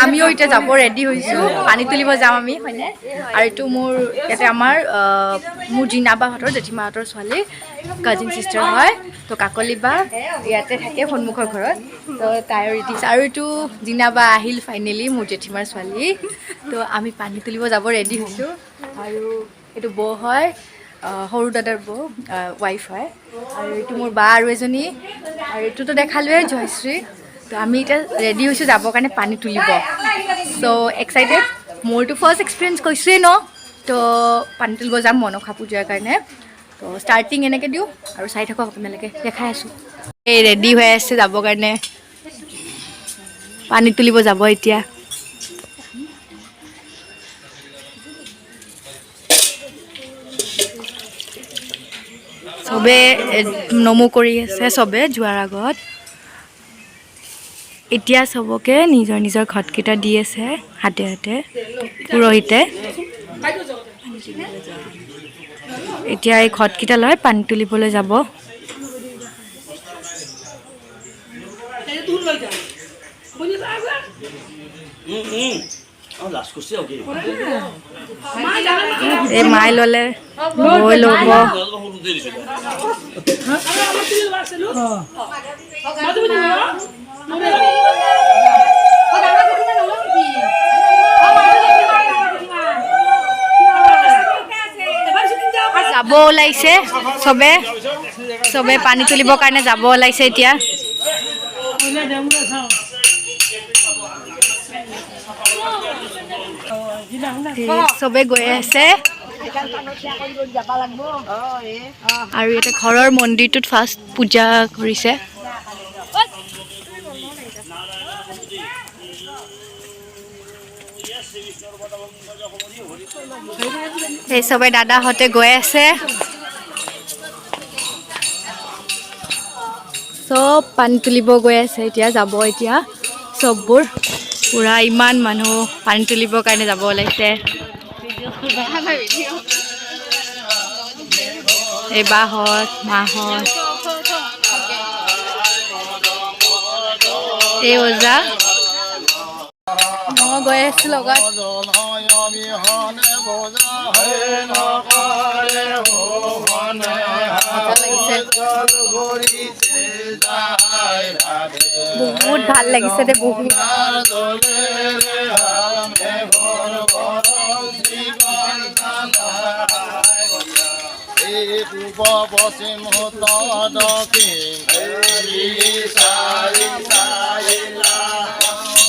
আমিও এতিয়া যাব ৰেডি হৈছোঁ পানী তুলিব যাম আমি হয়নে আৰু এইটো মোৰ ইয়াতে আমাৰ মোৰ জিনাবাহঁতৰ জেঠিমাহঁতৰ ছোৱালী কাজিন চিষ্টাৰ হয় তো কাকলি বা ইয়াতে থাকে সন্মুখৰ ঘৰত তো তাইৰ ৰেডি আৰু এইটো জিনাবা আহিল ফাইনেলি মোৰ জেঠিমাৰ ছোৱালী তো আমি পানী তুলিব যাব ৰেডি হৈছোঁ আৰু এইটো বৌ হয় সৰু দাদাৰ বৌ ৱাইফ হয় আৰু এইটো মোৰ বা আৰু এজনী আৰু এইটোতো দেখালোৱে জয়শ্ৰী তো আমি এতিয়া ৰেডি হৈছোঁ যাবৰ কাৰণে পানী তুলিব চ' এক্সাইটেড মোৰতো ফাৰ্ষ্ট এক্সপিৰিয়েঞ্চ কৈছোৱেই ন তো পানী তুলিব যাম মনসা পূজাৰ কাৰণে তো ষ্টাৰ্টিং এনেকৈ দিওঁ আৰু চাই থাকক আপোনালোকে দেখাই আছোঁ এই ৰেডি হৈ আছে যাবৰ কাৰণে পানী তুলিব যাব এতিয়া চবে নমো কৰি আছে চবে যোৱাৰ আগত এতিয়া চবকে নিজৰ নিজৰ ঘটকেইটা দি আছে হাতে হাতে পুৰোহিতে এতিয়া এই ঘটকেইটা লৈ পানী তুলিবলৈ যাব এই মাই ল'লে বৈ ল'ব যাব ওলাইছে চবে চবে পানী তুলিবৰ কাৰণে যাব ওলাইছে এতিয়া চবে গৈ আছে আৰু ইয়াতে ঘৰৰ মন্দিৰটোত ফাৰ্ষ্ট পূজা কৰিছে এই চবে দাদাহঁতে গৈ আছে চব পানী তুলিব গৈ আছে এতিয়া যাব এতিয়া চববোৰ পুৰা ইমান মানুহ পানী তুলিবৰ কাৰণে যাব ওলাইছে এই বাহঁত মাহঁত এই ওজা মই গৈ আছোঁ লগত বহুত ভাল লাগিছে দে বহুত পূব পশ্চিম উত্তৰ দক্ষিণ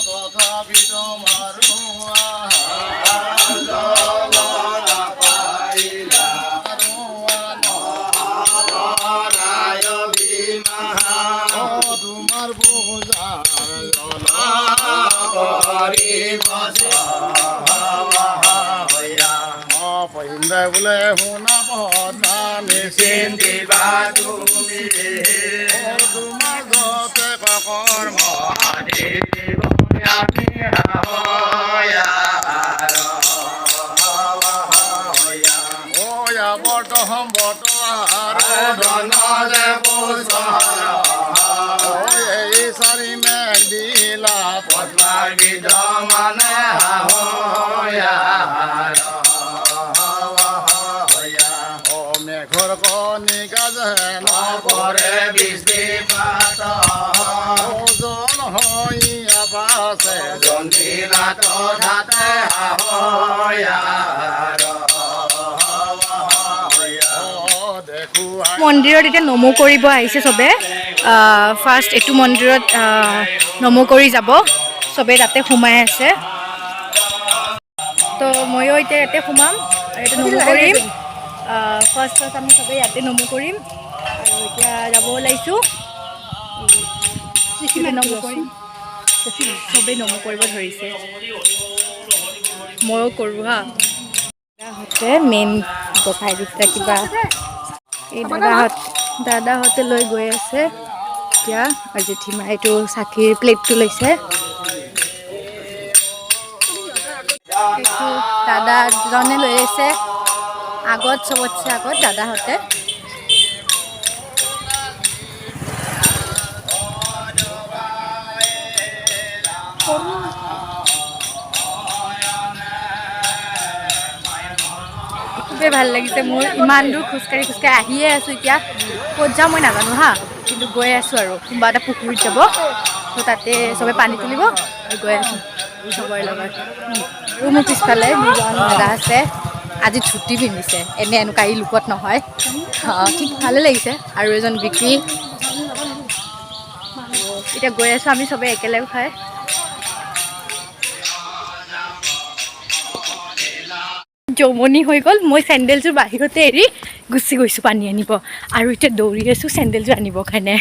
তথাপিতো তোমাৰ পহিন্দে বোলে শুনা পদ্মা নিচিন দিবা তুমি তোমাৰ গতে কৰ্ম বৰ্তহম বৰ্তমান এই চাৰি মেঘ দিলা পদ্মাৰ বিধ মানে মেঘৰ কণিকা যেন পৰে বৃষ্টিপাত ওজন হৈয়া পাছে জন্তিলা তথাতে মন্দিৰত এতিয়া নমো কৰিব আহিছে চবে ফাৰ্ষ্ট এইটো মন্দিৰত নমো কৰি যাব চবে তাতে সোমাই আছে তো ময়ো এতিয়া ইয়াতে সোমাম আৰু এইটো নমো কৰিম ফাৰ্ষ্ট আমি চবেই ইয়াতে নমো কৰিম আৰু এতিয়া যাব ওলাইছোঁ নমো কৰিম চবেই নমো কৰিব ধৰিছে ময়ো কৰোঁ হা দাদাহঁতে মেইন গোসাঁই দিছে কিবা এই দাদাহঁতে লৈ গৈ আছে এতিয়া আৰু জেঠিমা এইটো চাকিৰ প্লেটটো লৈছে এইটো দাদাজনে লৈ আছে আগত চবতছে আগত দাদাহঁতে খুবেই ভাল লাগিছে মোৰ ইমান দূৰ খোজকাঢ়ি খোজকাঢ়ি আহিয়ে আছোঁ এতিয়া ক'ত যাওঁ মই নাজানো হা কিন্তু গৈ আছোঁ আৰু কোনোবা এটা পুখুৰীত যাব তো তাতে চবে পানী তুলিব আৰু গৈ আছোঁ চবৰে লগত আৰু মোৰ পিছফালে দুজন দাদা আছে আজি ধুতি পিন্ধিছে এনে এনেকুৱা এই লুকত নহয় ঠিক ভালে লাগিছে আৰু এজন বিক্ৰী এতিয়া গৈ আছোঁ আমি চবে একেলগে খাই জমনি হৈ গ'ল মই চেণ্ডেলযোৰ বাহিৰতে এৰি গুচি গৈছোঁ পানী আনিব আৰু এতিয়া দৌৰি আছোঁ চেণ্ডেলযোৰ আনিবৰ কাৰণে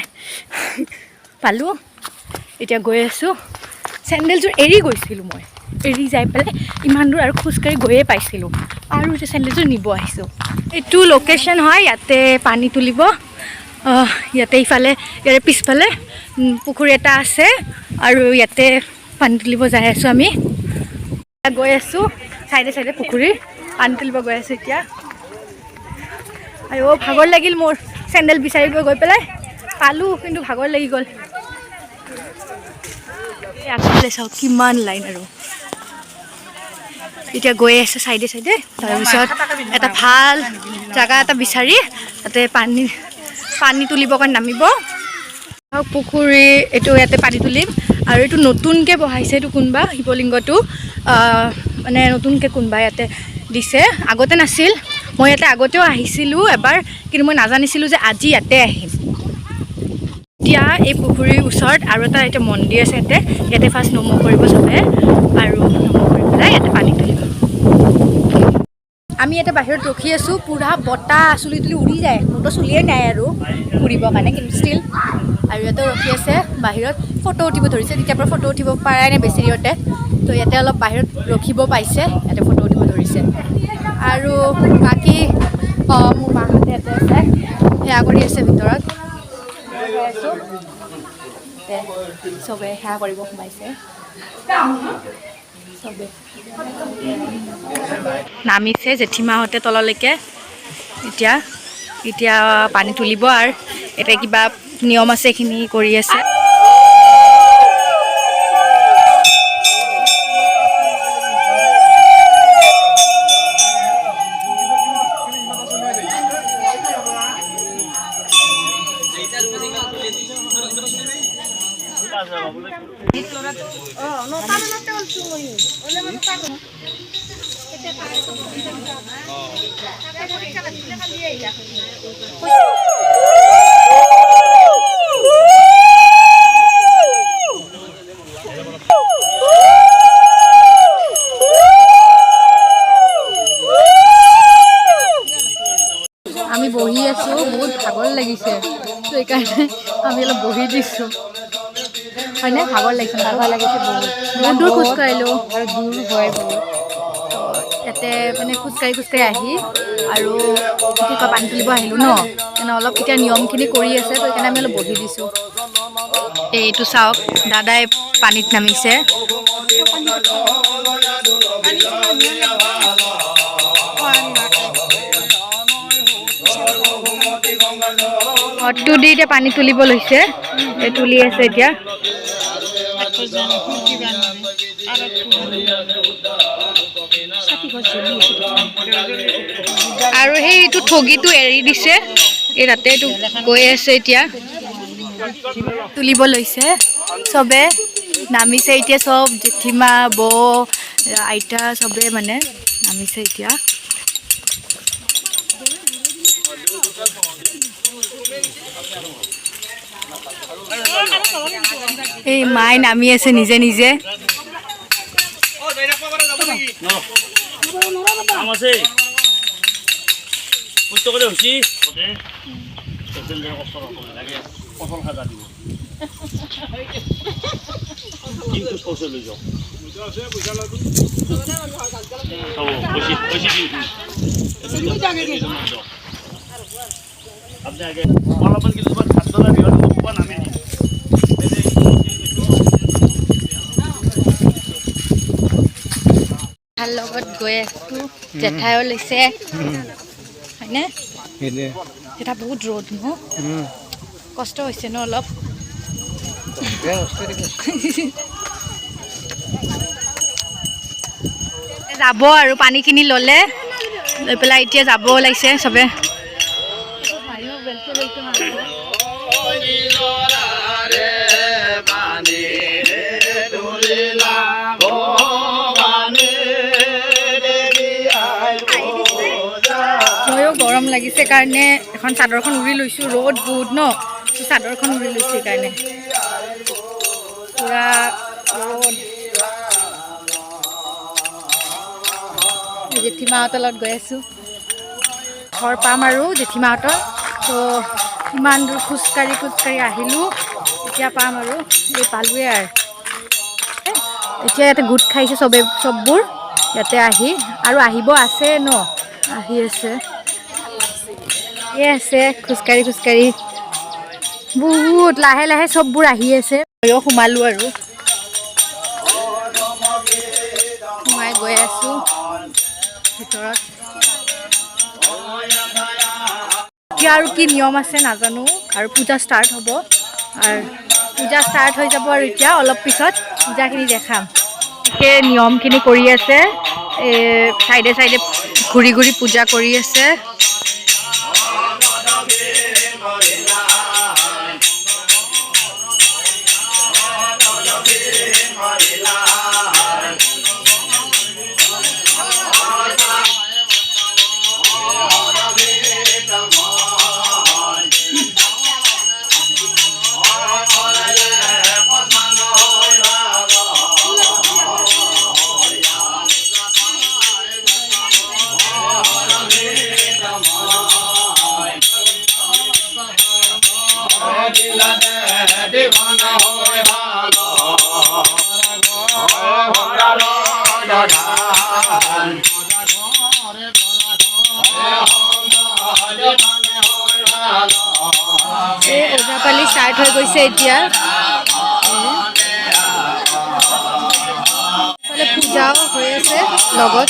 পালোঁ এতিয়া গৈ আছোঁ চেণ্ডেলযোৰ এৰি গৈছিলোঁ মই এৰি যাই পেলাই ইমান দূৰ আৰু খোজকাঢ়ি গৈয়ে পাইছিলোঁ আৰু এতিয়া চেণ্ডেলযোৰ নিব আহিছোঁ এইটো লোকেশ্যন হয় ইয়াতে পানী তুলিব ইয়াতে ইফালে ইয়াৰে পিছফালে পুখুৰী এটা আছে আৰু ইয়াতে পানী তুলিব যাই আছোঁ আমি গৈ আছোঁ চাইডে চাইডে পুখুৰী পানী তুলিব গৈ আছোঁ এতিয়া আৰু ভাগৰ লাগিল মোৰ চেণ্ডেল বিচাৰিব গৈ পেলাই পালোঁ কিন্তু ভাগৰ লাগি গ'ল আগফালে চাওক কিমান লাইন আৰু এতিয়া গৈ আছোঁ চাইডে চাইডে তাৰপিছত এটা ভাল জেগা এটা বিচাৰি তাতে পানী তুলিবৰ কাৰণে নামিব পুখুৰী এইটো ইয়াতে পানী তুলিম আৰু এইটো নতুনকৈ বহাইছে এইটো কোনোবা শিৱলিংগটো মানে নতুনকৈ কোনোবা ইয়াতে দিছে আগতে নাছিল মই ইয়াতে আগতেও আহিছিলোঁ এবাৰ কিন্তু মই নাজানিছিলোঁ যে আজি ইয়াতে আহিম এতিয়া এই পুখুৰীৰ ওচৰত আৰু এটা এতিয়া মন্দিৰ আছে ইয়াতে ফাৰ্ষ্ট নম কৰিব চবে আৰু নম কৰি পেলাই ইয়াতে পানী তুলিব আমি ইয়াতে বাহিৰত ৰখি আছোঁ পূৰা বতাহ চুলি তুলি উৰি যায় মোৰতো চুলিয়ে নাই আৰু ফুৰিবৰ কাৰণে কিন্তু ষ্টিল আৰু ইয়াতে ৰখি আছে বাহিৰত ফটো উঠিব ধৰিছে তেতিয়াৰ পৰা ফটো উঠিব পাৰে নাই বেছিৰিয়তে তো ইয়াতে অলপ বাহিৰত ৰখিব পাইছে ইয়াতে ফটো উঠিব ধৰিছে আৰু বাকী মোৰ মাহঁতে ইয়াতে আছে সেয়া কৰি আছে ভিতৰত চবে সেয়া কৰিব সোমাইছে চবে নামিছে জেঠীমাহঁতে তললৈকে এতিয়া পানী তুলিব আৰু এতিয়া কিবা নিয়ম আছে এইখিনি কৰি আছে আমি বহি আছোঁ বহুত ভাগৰ লাগিছে তো সেইকাৰণে আমি অলপ বহি দিছোঁ হয়নে ভাগৰ লাগিছে বহুত দূৰ খোজকাঢ়িলোঁ আৰু দূৰ হয় বহুত ইয়াতে মানে খোজকাঢ়ি আহি আৰু কি কয় পানী তুলিব আহিলোঁ ন তেনে অলপ এতিয়া নিয়মখিনি কৰি আছে তো সেইকাৰণে আমি অলপ বহি দিছোঁ এইটো চাওক দাদাই পানীত নামিছে দি এতিয়া পানী তুলিব লৈছে তুলি আছে এতিয়া আৰু সেইটো ঠগিটো এৰি দিছে এই তাতে এইটো গৈ আছে এতিয়া তুলিব লৈছে চবে নামিছে এতিয়া চব জেঠীমা বৌ আইতা চবে মানে নামিছে এতিয়া এই মাই নামি আছে নিজে নিজে ভাল লগত গৈ আছো জেঠাইও লৈছে হয়নে এটা বহুত ৰ'দ ন কষ্ট হৈছে ন অলপ যাব আৰু পানীখিনি ল'লে লৈ পেলাই এতিয়া যাব ওলাইছে চবে ময়ো গৰম লাগিছে কাৰণে এখন চাদৰখন উৰি লৈছোঁ ৰ'দ বহুত ন চাদৰখন উৰি লৈছোঁ সেইকাৰণে পুৰা ৰ'দ জেঠীমাহঁতৰ লগত গৈ আছোঁ ঘৰ পাম আৰু জেঠীমাহঁতৰ তো ইমান দূৰ খোজকাঢ়ি আহিলোঁ এতিয়া পাম আৰু এই পালোৱে আৰু এতিয়া ইয়াতে গোট খাইছে চববোৰ ইয়াতে আহি আৰু আহিব আছে ন আহি আছে আছে খোজকাঢ়ি বহুত লাহে লাহে চববোৰ আহি আছে ময়ো সোমালোঁ আৰু সোমাই গৈ আছোঁ ভিতৰত এতিয়া আৰু কি নিয়ম আছে নাজানো আৰু পূজা ষ্টাৰ্ট হ'ব আৰু পূজা ষ্টাৰ্ট হৈ যাব আৰু এতিয়া অলপ পিছত পূজাখিনি দেখাম সেই নিয়মখিনি কৰি আছে চাইডে চাইডে ঘূৰি ঘূৰি পূজা কৰি আছে ওজাপালি ষ্টাৰ্ট হৈ গৈছে এতিয়া পূজাও হৈ আছে লগত